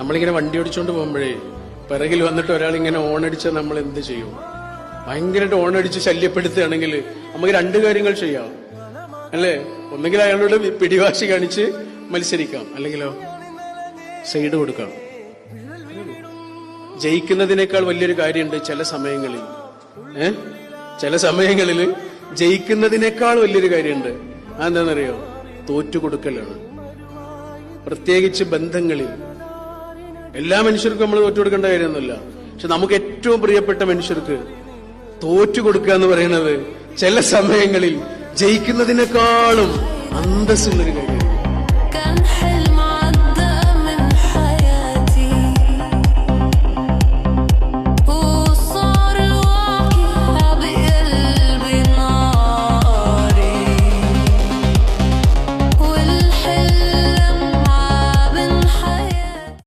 നമ്മളിങ്ങനെ വണ്ടി ഓടിച്ചോണ്ട് പോകുമ്പോഴേ പിറകിൽ വന്നിട്ട് ഒരാളിങ്ങനെ ഓണടിച്ചാൽ നമ്മൾ എന്ത് ചെയ്യും? ഭയങ്കരമായിട്ട് ഓണടിച്ച് ശല്യപ്പെടുത്തുകയാണെങ്കിൽ നമുക്ക് രണ്ട് കാര്യങ്ങൾ ചെയ്യാം, അല്ലേ? ഒന്നുകിൽ അയാളോട് പിടിവാശി കാണിച്ച് മത്സരിക്കാം, അല്ലെങ്കിലോ സൈഡ് കൊടുക്കാം. ജയിക്കുന്നതിനേക്കാൾ വലിയൊരു കാര്യമുണ്ട് ചില സമയങ്ങളിൽ ജയിക്കുന്നതിനേക്കാൾ വലിയൊരു കാര്യമുണ്ട്. അതെന്താണെന്നറിയോ? തോറ്റുകൊടുക്കലാണ്. പ്രത്യേകിച്ച് ബന്ധങ്ങളിൽ. എല്ലാ മനുഷ്യർക്കും നമ്മൾ തോറ്റുകൊടുക്കേണ്ട കാര്യമൊന്നുമില്ല. പക്ഷെ നമുക്ക് ഏറ്റവും പ്രിയപ്പെട്ട മനുഷ്യർക്ക് തോറ്റുകൊടുക്കുക എന്ന് പറയുന്നത് ചില സമയങ്ങളിൽ ജയിക്കുന്നതിനേക്കാളും അന്തസ്സുള്ളൊരു കാര്യം.